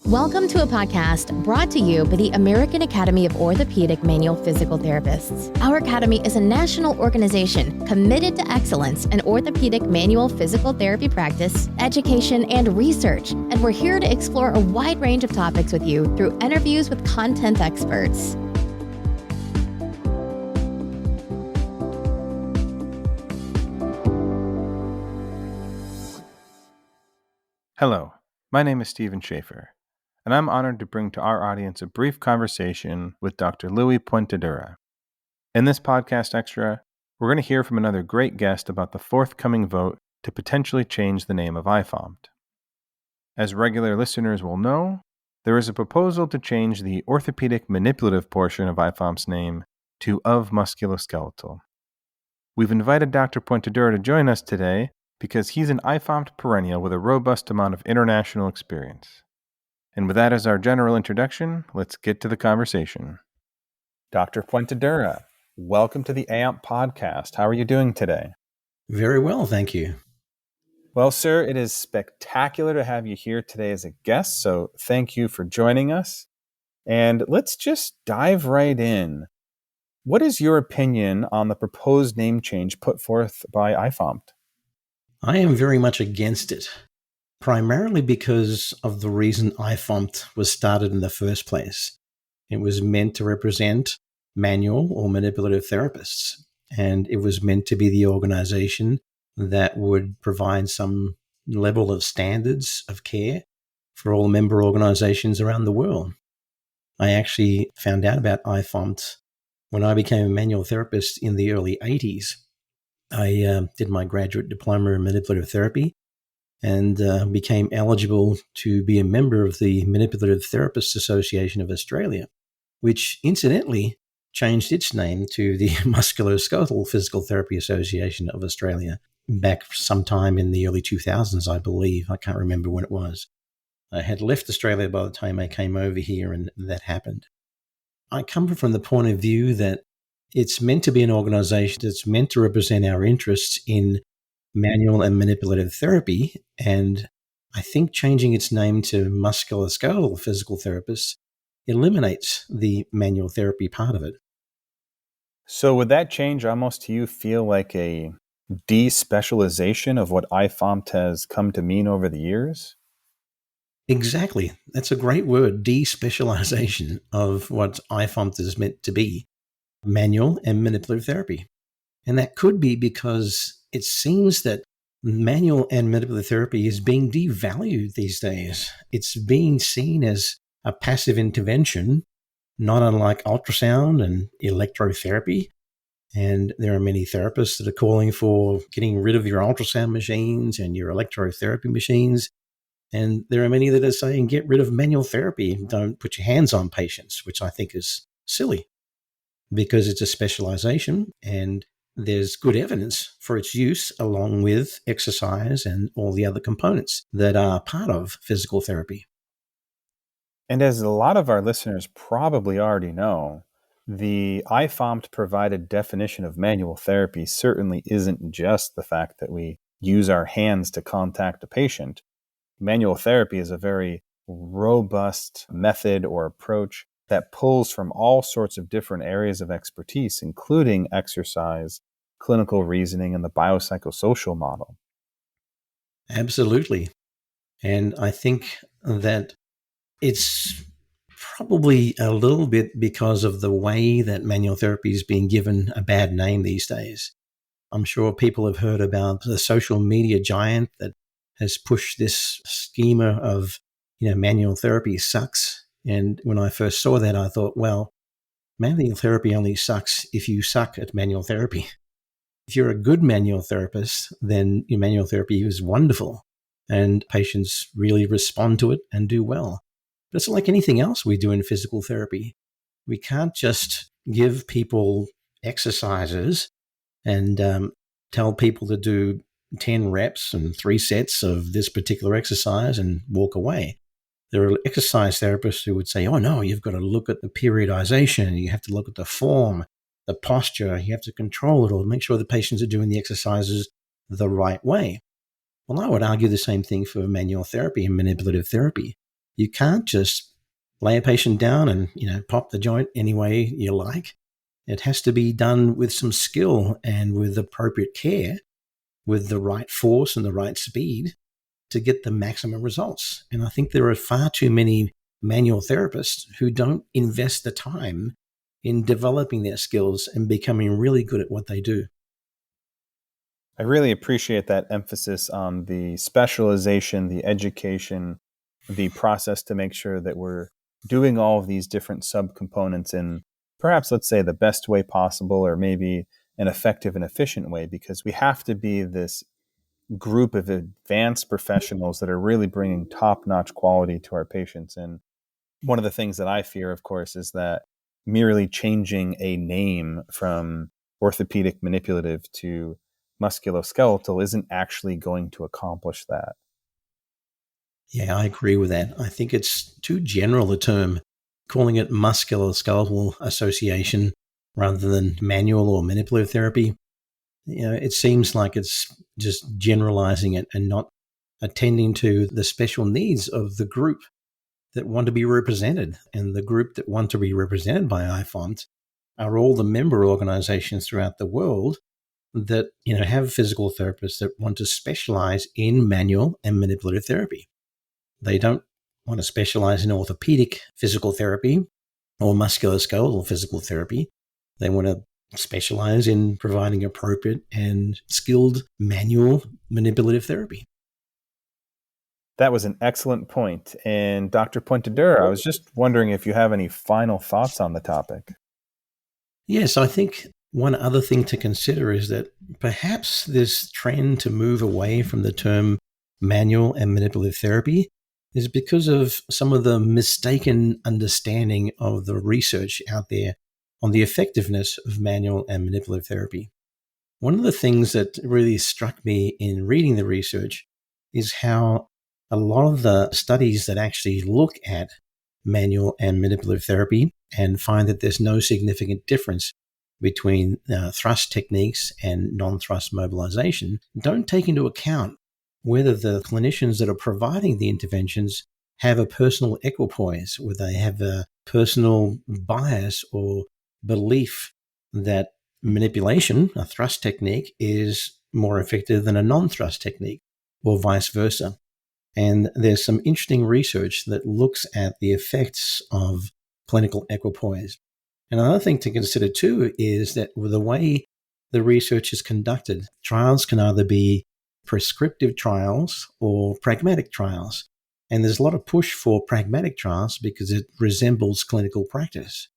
Welcome to a podcast brought to you by the American Academy of Orthopaedic Manual Physical Therapists. Our academy is a national organization committed to excellence in orthopedic manual physical therapy practice, education, and research, and we're here to explore a wide range of topics with you through interviews with content experts. Hello, my name is Stephen Shaffer, and I'm honored to bring to our audience a brief conversation with Dr. Louie Puentedura. In this podcast extra, we're going to hear from another great guest about the forthcoming vote to potentially change the name of IFOMPT. As regular listeners will know, there is a proposal to change the orthopedic manipulative portion of IFOMPT's name to of Musculoskeletal. We've invited Dr. Puentedura to join us today because he's an IFOMPT perennial with a robust amount of international experience. And with that as our general introduction, let's get to the conversation. Dr. Puentedura, welcome to the AMP podcast. How are you doing today? Very well, thank you. Well, sir, it is spectacular to have you here today as a guest, so thank you for joining us. And let's just dive right in. What is your opinion on the proposed name change put forth by IFOMPT? I am very much against it, primarily because of the reason IFOMPT was started in the first place. It was meant to represent manual or manipulative therapists, and it was meant to be the organization that would provide some level of standards of care for all member organizations around the world. I actually found out about IFOMPT when I became a manual therapist in the early 80s. I did my graduate diploma in manipulative therapy and became eligible to be a member of the Manipulative Therapists Association of Australia, which incidentally changed its name to the Musculoskeletal Physical Therapy Association of Australia back sometime in the early 2000s, I believe. I can't remember when it was. I had left Australia by the time I came over here, and that happened. I come from the point of view that it's meant to be an organization that's meant to represent our interests in manual and manipulative therapy. And I think changing its name to musculoskeletal physical therapists eliminates the manual therapy part of it. So would that change almost to you feel like a despecialization of what IFOMPT has come to mean over the years? Exactly. That's a great word, despecialization of what IFOMPT is meant to be. Manual and manipulative therapy. And that could be because it seems that manual and manipulative therapy is being devalued these days. It's being seen as a passive intervention, not unlike ultrasound and electrotherapy. And there are many therapists that are calling for getting rid of your ultrasound machines and your electrotherapy machines. And there are many that are saying get rid of manual therapy and don't put your hands on patients, which I think is silly, because it's a specialization and there's good evidence for its use along with exercise and all the other components that are part of physical therapy. And as a lot of our listeners probably already know, the IFOMPT provided definition of manual therapy certainly isn't just the fact that we use our hands to contact a patient. Manual therapy is a very robust method or approach that pulls from all sorts of different areas of expertise, including exercise, clinical reasoning, and the biopsychosocial model. Absolutely. And I think that it's probably a little bit because of the way that manual therapy is being given a bad name these days. I'm sure people have heard about the social media giant that has pushed this schema of, manual therapy sucks. And when I first saw that, I thought, well, manual therapy only sucks if you suck at manual therapy. If you're a good manual therapist, then your manual therapy is wonderful and patients really respond to it and do well. But it's like anything else we do in physical therapy. We can't just give people exercises and tell people to do 10 reps and 3 sets of this particular exercise and walk away. There are exercise therapists who would say, oh no, you've got to look at the periodization, you have to look at the form, the posture, you have to control it all, make sure the patients are doing the exercises the right way. Well, I would argue the same thing for manual therapy and manipulative therapy. You can't just lay a patient down and, pop the joint any way you like. It has to be done with some skill and with appropriate care, with the right force and the right speed to get the maximum results. And I think there are far too many manual therapists who don't invest the time in developing their skills and becoming really good at what they do. I really appreciate that emphasis on the specialization, the education, the process to make sure that we're doing all of these different subcomponents in perhaps, let's say, the best way possible, or maybe an effective and efficient way, because we have to be this group of advanced professionals that are really bringing top-notch quality to our patients. And one of the things that I fear, of course, is that merely changing a name from orthopedic manipulative to musculoskeletal isn't actually going to accomplish that. Yeah, I agree with that. I think it's too general a term, calling it musculoskeletal association rather than manual or manipulative therapy. It seems like it's just generalizing it and not attending to the special needs of the group that want to be represented. And the group that want to be represented by IFOMPT are all the member organizations throughout the world that have physical therapists that want to specialize in manual and manipulative therapy. They don't want to specialize in orthopedic physical therapy or musculoskeletal physical therapy. They want to specialize in providing appropriate and skilled manual manipulative therapy. That was an excellent point. And Dr. Puentedura, I was just wondering if you have any final thoughts on the topic. Yes, I think one other thing to consider is that perhaps this trend to move away from the term manual and manipulative therapy is because of some of the mistaken understanding of the research out there on the effectiveness of manual and manipulative therapy. One of the things that really struck me in reading the research is how a lot of the studies that actually look at manual and manipulative therapy and find that there's no significant difference between thrust techniques and non-thrust mobilization don't take into account whether the clinicians that are providing the interventions have a personal equipoise, whether they have a personal bias or belief that manipulation, a thrust technique, is more effective than a non-thrust technique, or vice versa. And there's some interesting research that looks at the effects of clinical equipoise. And another thing to consider too is that with the way the research is conducted, trials can either be prescriptive trials or pragmatic trials. And there's a lot of push for pragmatic trials because it resembles clinical practice.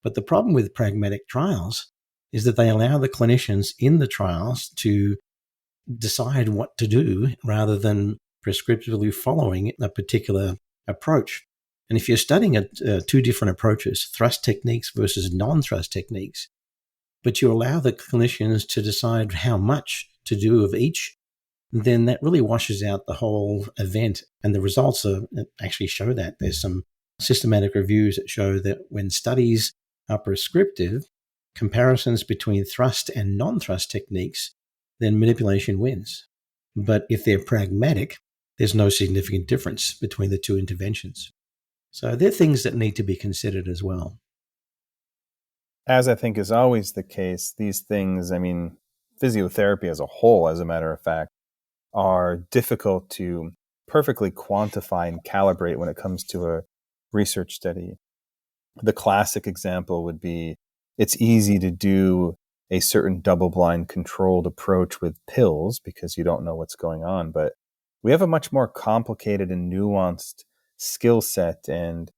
But the problem with pragmatic trials is that they allow the clinicians in the trials to decide what to do rather than prescriptively following a particular approach. And if you're studying two different approaches, thrust techniques versus non-thrust techniques, but you allow the clinicians to decide how much to do of each, then that really washes out the whole event. And the results actually show that. There's some systematic reviews that show that when studies are prescriptive, comparisons between thrust and non-thrust techniques, then manipulation wins. But if they're pragmatic, there's no significant difference between the two interventions. So they're things that need to be considered as well. As I think is always the case, these things, physiotherapy as a whole, as a matter of fact, are difficult to perfectly quantify and calibrate when it comes to a research study. The classic example would be it's easy to do a certain double-blind controlled approach with pills because you don't know what's going on, but we have a much more complicated and nuanced skill set and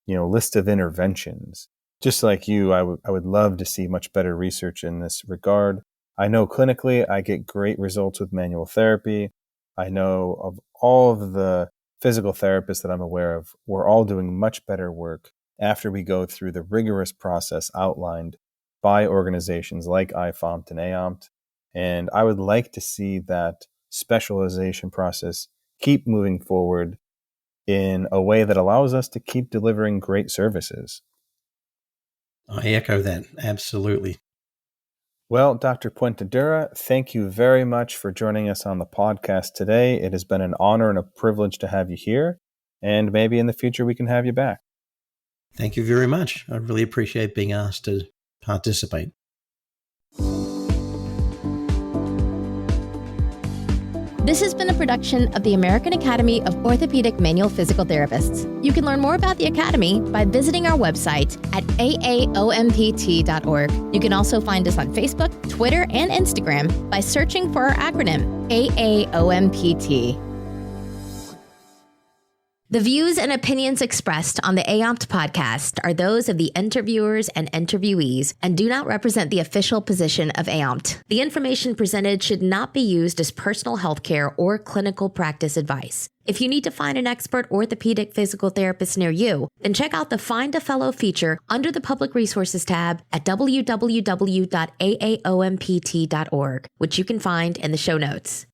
list of interventions. Just like you, I would love to see much better research in this regard. I know clinically I get great results with manual therapy. I know of all of the physical therapists that I'm aware of, we're all doing much better work after we go through the rigorous process outlined by organizations like IFOMPT and AOMPT. And I would like to see that specialization process keep moving forward in a way that allows us to keep delivering great services. I echo that. Absolutely. Well, Dr. Puentedura, thank you very much for joining us on the podcast today. It has been an honor and a privilege to have you here. and maybe in the future we can have you back. Thank you very much. I really appreciate being asked to participate. This has been a production of the American Academy of Orthopaedic Manual Physical Therapists. You can learn more about the Academy by visiting our website at aaompt.org. You can also find us on Facebook, Twitter, and Instagram by searching for our acronym, AAOMPT. The views and opinions expressed on the IFOMPT podcast are those of the interviewers and interviewees and do not represent the official position of IFOMPT. The information presented should not be used as personal healthcare or clinical practice advice. If you need to find an expert orthopedic physical therapist near you, then check out the Find a Fellow feature under the Public Resources tab at www.aaompt.org, which you can find in the show notes.